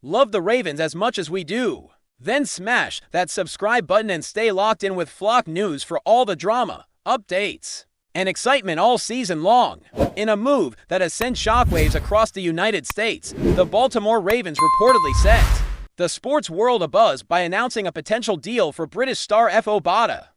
Love the Ravens as much as we do? Then smash that subscribe button and stay locked in with Flock News for all the drama, updates, and excitement all season long. In a move that has sent shockwaves across the United States, the Baltimore Ravens reportedly set the sports world abuzz by announcing a potential deal for British star Efe Obada,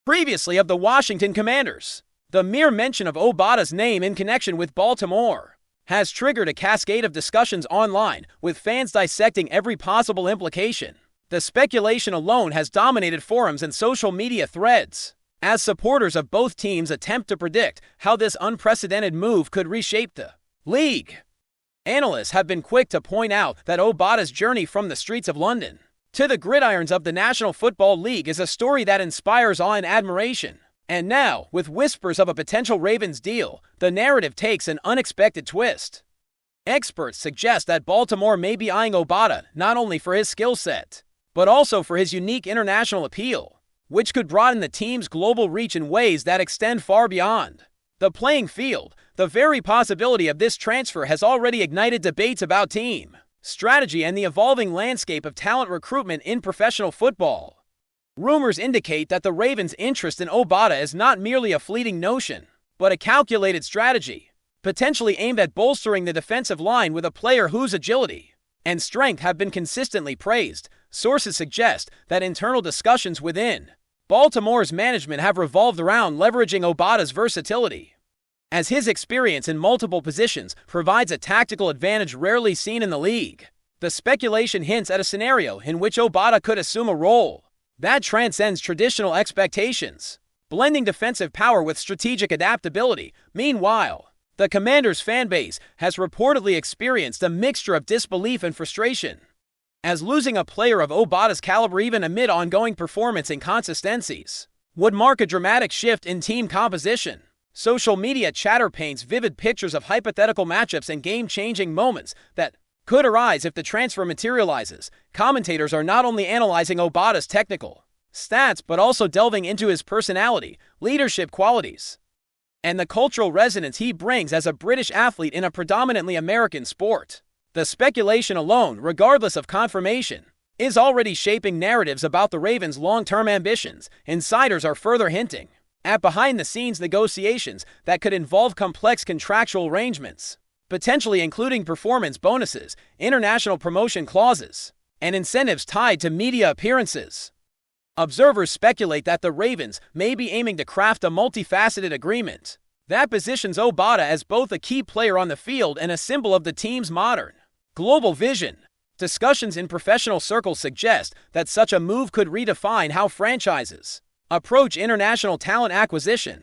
previously of the Washington Commanders. The mere mention of Obada's name in connection with Baltimore has triggered a cascade of discussions online, with fans dissecting every possible implication. The speculation alone has dominated forums and social media threads, as supporters of both teams attempt to predict how this unprecedented move could reshape the league. Analysts have been quick to point out that Obada's journey from the streets of London to the gridirons of the National Football League is a story that inspires awe and admiration. And now, with whispers of a potential Ravens deal, the narrative takes an unexpected twist. Experts suggest that Baltimore may be eyeing Obada not only for his skill set, but also for his unique international appeal, which could broaden the team's global reach in ways that extend far beyond the playing field. The very possibility of this transfer has already ignited debates about team strategy and the evolving landscape of talent recruitment in professional football. Rumors indicate that the Ravens' interest in Obada is not merely a fleeting notion, but a calculated strategy, potentially aimed at bolstering the defensive line with a player whose agility and strength have been consistently praised. Sources suggest that internal discussions within Baltimore's management have revolved around leveraging Obada's versatility, as his experience in multiple positions provides a tactical advantage rarely seen in the league. The speculation hints at a scenario in which Obada could assume a role that transcends traditional expectations, blending defensive power with strategic adaptability. Meanwhile, the Commanders' fanbase has reportedly experienced a mixture of disbelief and frustration, as losing a player of Obada's caliber even amid ongoing performance inconsistencies would mark a dramatic shift in team composition. Social media chatter paints vivid pictures of hypothetical matchups and game-changing moments that could arise if the transfer materializes. Commentators are not only analyzing Obada's technical stats but also delving into his personality, leadership qualities, and the cultural resonance he brings as a British athlete in a predominantly American sport. The speculation alone, regardless of confirmation, is already shaping narratives about the Ravens' long-term ambitions. Insiders are further hinting at behind-the-scenes negotiations that could involve complex contractual arrangements, potentially including performance bonuses, international promotion clauses, and incentives tied to media appearances. Observers speculate that the Ravens may be aiming to craft a multifaceted agreement that positions Obada as both a key player on the field and a symbol of the team's modern, global vision. Discussions in professional circles suggest that such a move could redefine how franchises approach international talent acquisition,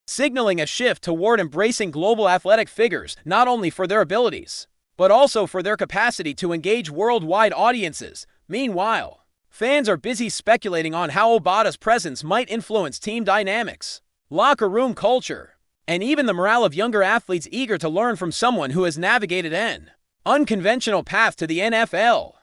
signaling a shift toward embracing global athletic figures not only for their abilities, but also for their capacity to engage worldwide audiences. Meanwhile, fans are busy speculating on how Obada's presence might influence team dynamics, locker room culture, and even the morale of younger athletes eager to learn from someone who has navigated an unconventional path to the NFL.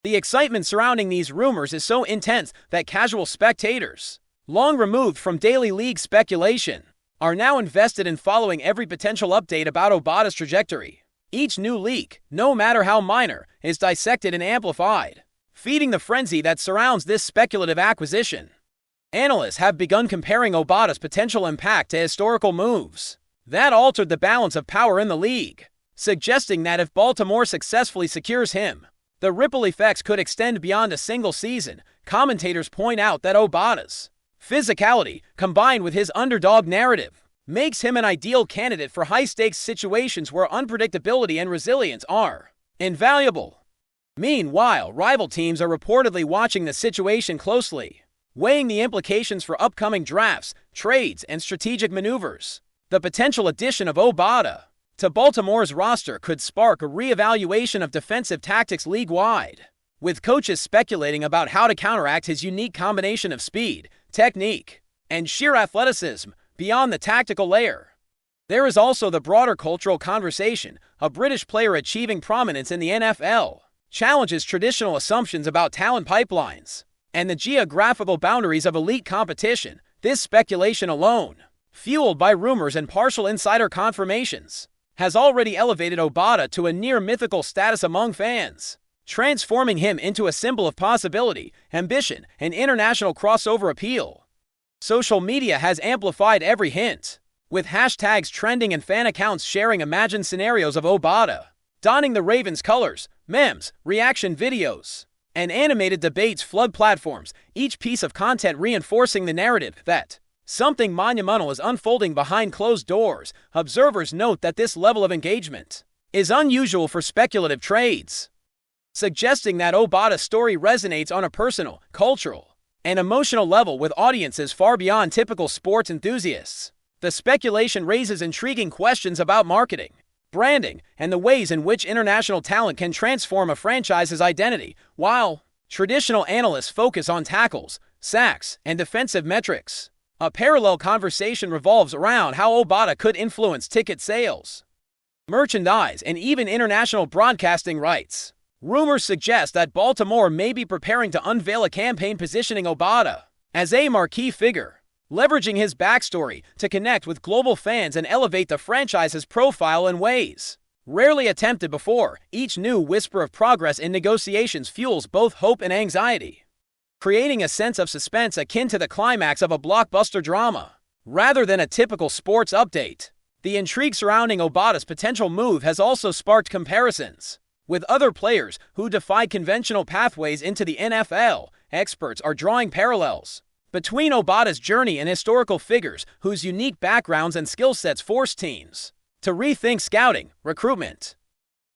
The excitement surrounding these rumors is so intense that casual spectators, long removed from daily league speculation, are now invested in following every potential update about Obada's trajectory. Each new leak, no matter how minor, is dissected and amplified, feeding the frenzy that surrounds this speculative acquisition. Analysts have begun comparing Obada's potential impact to historical moves that altered the balance of power in the league, suggesting that if Baltimore successfully secures him, the ripple effects could extend beyond a single season. Commentators point out that Obada's physicality, combined with his underdog narrative, makes him an ideal candidate for high-stakes situations where unpredictability and resilience are invaluable. Meanwhile, rival teams are reportedly watching the situation closely, weighing the implications for upcoming drafts, trades, and strategic maneuvers. The potential addition of Obada to Baltimore's roster could spark a re-evaluation of defensive tactics league-wide, with coaches speculating about how to counteract his unique combination of speed, technique, and sheer athleticism. Beyond the tactical layer, there is also the broader cultural conversation. A British player achieving prominence in the NFL challenges traditional assumptions about talent pipelines and the geographical boundaries of elite competition. This speculation alone, fueled by rumors and partial insider confirmations, has already elevated Obada to a near-mythical status among fans. transforming him into a symbol of possibility, ambition, and international crossover appeal. Social media has amplified every hint, with hashtags trending and fan accounts sharing imagined scenarios of Obada donning the Ravens colors, memes, reaction videos, and animated debates flood platforms, each piece of content reinforcing the narrative that something monumental is unfolding behind closed doors. Observers note that this level of engagement is unusual for speculative trades, suggesting that Obada's story resonates on a personal, cultural, and emotional level with audiences far beyond typical sports enthusiasts. The speculation raises intriguing questions about marketing, branding, and the ways in which international talent can transform a franchise's identity. While traditional analysts focus on tackles, sacks, and defensive metrics, a parallel conversation revolves around how Obada could influence ticket sales, merchandise, and even international broadcasting rights. Rumors suggest that Baltimore may be preparing to unveil a campaign positioning Obada as a marquee figure, leveraging his backstory to connect with global fans and elevate the franchise's profile in ways rarely attempted before. Each new whisper of progress in negotiations fuels both hope and anxiety, creating a sense of suspense akin to the climax of a blockbuster drama. Rather than a typical sports update, the intrigue surrounding Obada's potential move has also sparked comparisons with other players who defied conventional pathways into the NFL. Experts are drawing parallels between Obada's journey and historical figures whose unique backgrounds and skill sets forced teams to rethink scouting, recruitment,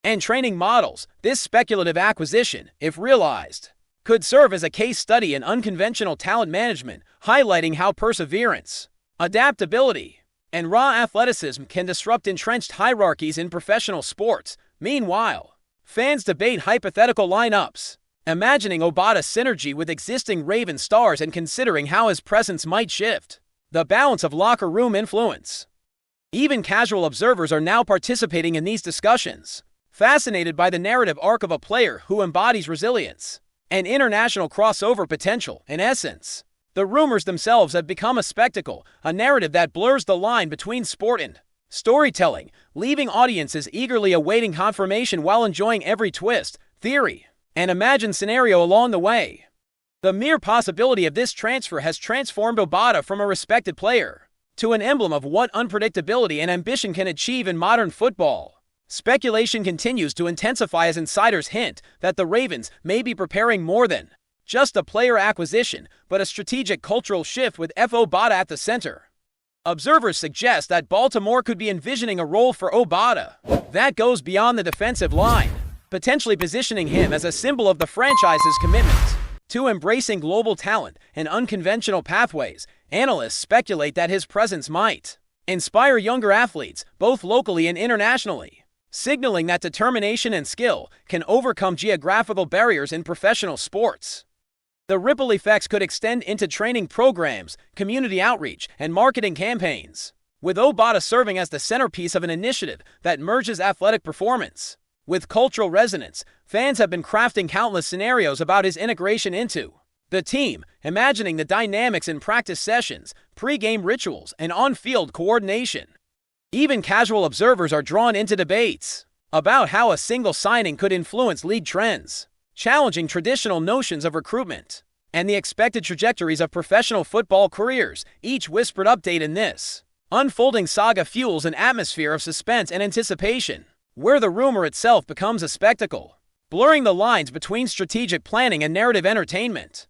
and training models. This speculative acquisition, if realized, could serve as a case study in unconventional talent management, highlighting how perseverance, adaptability, and raw athleticism can disrupt entrenched hierarchies in professional sports. Meanwhile, fans debate hypothetical lineups, imagining Obada's synergy with existing Ravens stars and considering how his presence might shift the balance of locker room influence. Even casual observers are now participating in these discussions, fascinated by the narrative arc of a player who embodies resilience and international crossover potential. In essence, the rumors themselves have become a spectacle, a narrative that blurs the line between sport and storytelling, leaving audiences eagerly awaiting confirmation while enjoying every twist, theory, and imagined scenario along the way. The mere possibility of this transfer has transformed Obada from a respected player to an emblem of what unpredictability and ambition can achieve in modern football. Speculation continues to intensify as insiders hint that the Ravens may be preparing more than just a player acquisition, but a strategic cultural shift with Efe Obada at the center. Observers suggest that Baltimore could be envisioning a role for Obada that goes beyond the defensive line, potentially positioning him as a symbol of the franchise's commitment to embracing global talent and unconventional pathways. Analysts speculate that his presence might inspire younger athletes, both locally and internationally, signaling that determination and skill can overcome geographical barriers in professional sports. The ripple effects could extend into training programs, community outreach, and marketing campaigns, with Obada serving as the centerpiece of an initiative that merges athletic performance with cultural resonance. Fans have been crafting countless scenarios about his integration into the team, imagining the dynamics in practice sessions, pre-game rituals, and on-field coordination. Even casual observers are drawn into debates about how a single signing could influence league trends, challenging traditional notions of recruitment and the expected trajectories of professional football careers. Each whispered update in this unfolding saga fuels an atmosphere of suspense and anticipation, where the rumor itself becomes a spectacle, blurring the lines between strategic planning and narrative entertainment.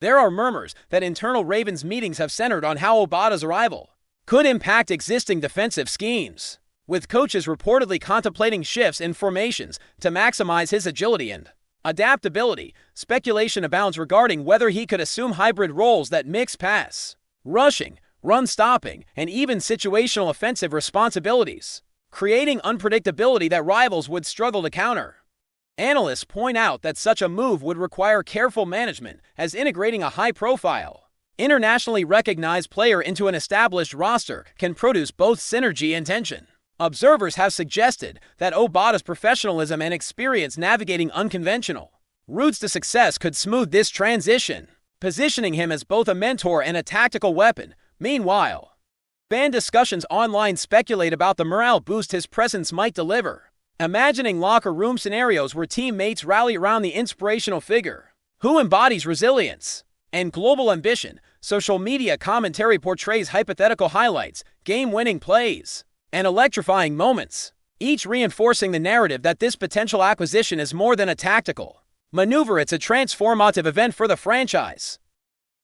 There are murmurs that internal Ravens meetings have centered on how Obada's arrival could impact existing defensive schemes, with coaches reportedly contemplating shifts in formations to maximize his agility and adaptability. Speculation abounds regarding whether he could assume hybrid roles that mix pass, rushing, run-stopping, and even situational offensive responsibilities, creating unpredictability that rivals would struggle to counter. Analysts point out that such a move would require careful management, as integrating a high-profile, internationally recognized player into an established roster can produce both synergy and tension. Observers have suggested that Obada's professionalism and experience navigating unconventional routes to success could smooth this transition, positioning him as both a mentor and a tactical weapon. Meanwhile, fan discussions online speculate about the morale boost his presence might deliver, Imagining locker room scenarios where teammates rally around the inspirational figure who embodies resilience and global ambition. Social media commentary portrays hypothetical highlights, game-winning plays, and electrifying moments, each reinforcing the narrative that this potential acquisition is more than a tactical maneuver. It's a transformative event for the franchise,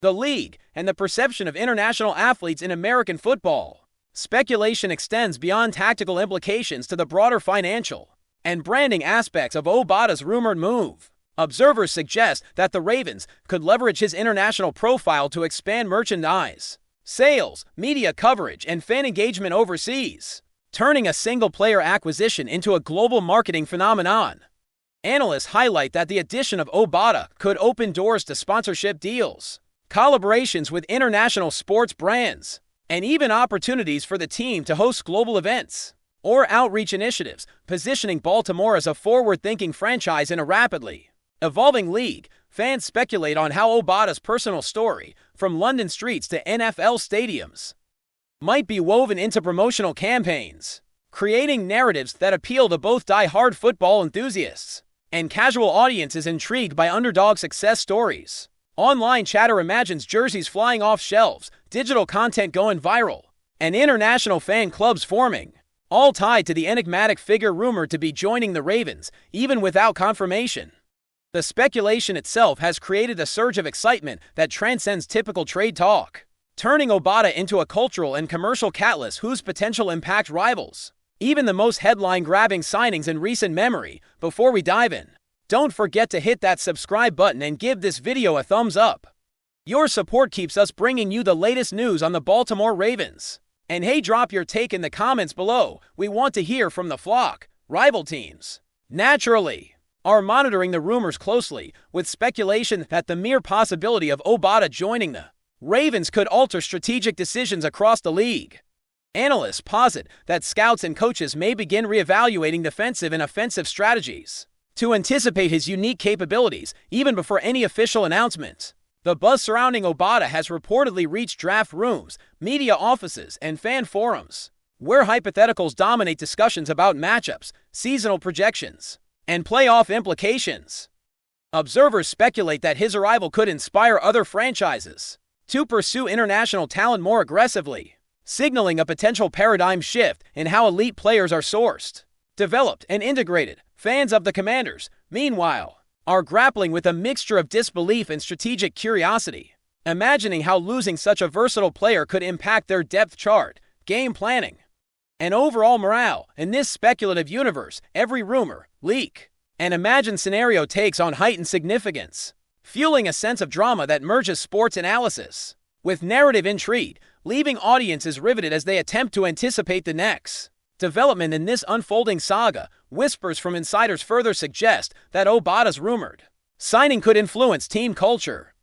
the league, and the perception of international athletes in American football. Speculation extends beyond tactical implications to the broader financial and branding aspects of Obada's rumored move. Observers suggest that the Ravens could leverage his international profile to expand merchandise sales, media coverage, and fan engagement overseas, turning a single-player acquisition into a global marketing phenomenon. Analysts highlight that the addition of Obada could open doors to sponsorship deals, collaborations with international sports brands, and even opportunities for the team to host global events or outreach initiatives, positioning Baltimore as a forward-thinking franchise in a rapidly evolving league. Fans speculate on how Obada's personal story, from London streets to NFL stadiums, might be woven into promotional campaigns, creating narratives that appeal to both die-hard football enthusiasts and casual audiences intrigued by underdog success stories. Online chatter imagines jerseys flying off shelves, digital content going viral, and international fan clubs forming, all tied to the enigmatic figure rumored to be joining the Ravens, even without confirmation. The speculation itself has created a surge of excitement that transcends typical trade talk, turning Obada into a cultural and commercial catalyst whose potential impact rivals even the most headline-grabbing signings in recent memory. Before we dive in, don't forget to hit that subscribe button and give this video a thumbs up. Your support keeps us bringing you the latest news on the Baltimore Ravens. And hey, drop your take in the comments below. We want to hear from the flock. Rival teams, naturally, are monitoring the rumors closely, with speculation that the mere possibility of Obada joining the Ravens could alter strategic decisions across the league. Analysts posit that scouts and coaches may begin reevaluating defensive and offensive strategies to anticipate his unique capabilities even before any official announcement. The buzz surrounding Obada has reportedly reached draft rooms, media offices, and fan forums, where hypotheticals dominate discussions about matchups, seasonal projections, and playoff implications. Observers speculate that his arrival could inspire other franchises to pursue international talent more aggressively, signaling a potential paradigm shift in how elite players are sourced, developed, and integrated. Fans of the Commanders, meanwhile, are grappling with a mixture of disbelief and strategic curiosity, imagining how losing such a versatile player could impact their depth chart, game planning, and overall morale. In this speculative universe, every rumor, leak, and imagined scenario takes on heightened significance, fueling a sense of drama that merges sports analysis with narrative intrigue, leaving audiences riveted as they attempt to anticipate the next development in this unfolding saga. Whispers from insiders further suggest that Obada's rumored signing could influence team culture,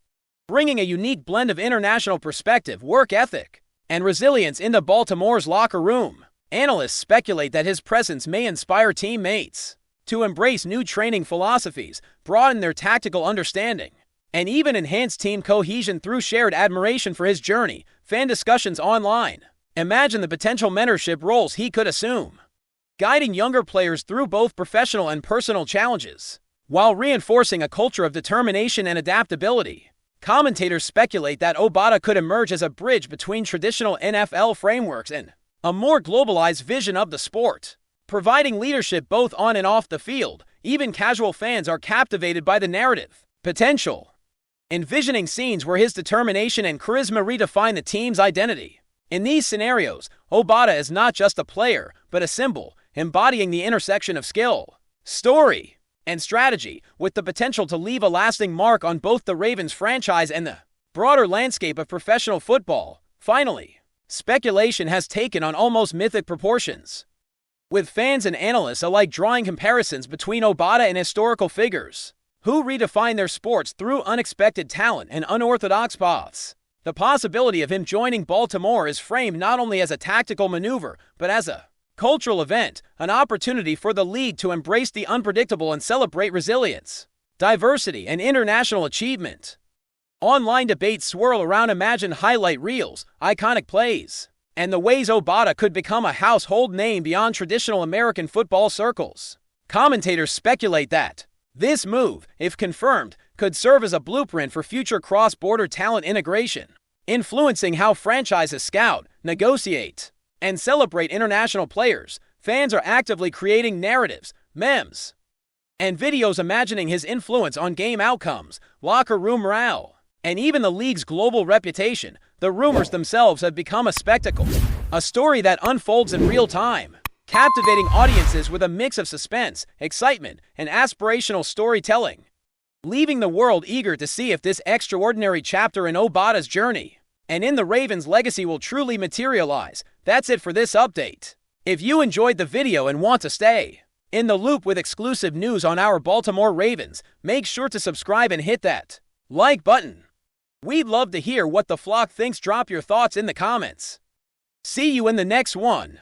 bringing a unique blend of international perspective, work ethic, and resilience into Baltimore's locker room. Analysts speculate that his presence may inspire teammates to embrace new training philosophies, broaden their tactical understanding, and even enhance team cohesion through shared admiration for his journey. Fan discussions online imagine the potential mentorship roles he could assume, guiding younger players through both professional and personal challenges, while reinforcing a culture of determination and adaptability. Commentators speculate that Obada could emerge as a bridge between traditional NFL frameworks and a more globalized vision of the sport, providing leadership both on and off the field. Even casual fans are captivated by the narrative potential, envisioning scenes where his determination and charisma redefine the team's identity. In these scenarios, Obada is not just a player, but a symbol, embodying the intersection of skill, story, and strategy, with the potential to leave a lasting mark on both the Ravens franchise and the broader landscape of professional football. Finally, speculation has taken on almost mythic proportions, with fans and analysts alike drawing comparisons between Obada and historical figures who redefine their sports through unexpected talent and unorthodox paths. The possibility of him joining Baltimore is framed not only as a tactical maneuver, but as a cultural event, an opportunity for the league to embrace the unpredictable and celebrate resilience, diversity, and international achievement. Online debates swirl around imagined highlight reels, iconic plays, and the ways Obada could become a household name beyond traditional American football circles. Commentators speculate that this move, if confirmed, could serve as a blueprint for future cross-border talent integration, influencing how franchises scout, negotiate, and celebrate international players. Fans are actively creating narratives, memes, and videos imagining his influence on game outcomes, locker room morale, and even the league's global reputation. The rumors themselves have become a spectacle, a story that unfolds in real time, captivating audiences with a mix of suspense, excitement, and aspirational storytelling, leaving the world eager to see if this extraordinary chapter in Obada's journey and in the Ravens' legacy will truly materialize. That's it for this update. If you enjoyed the video and want to stay in the loop with exclusive news on our Baltimore Ravens, make sure to subscribe and hit that like button. We'd love to hear what the flock thinks. Drop your thoughts in the comments. See you in the next one.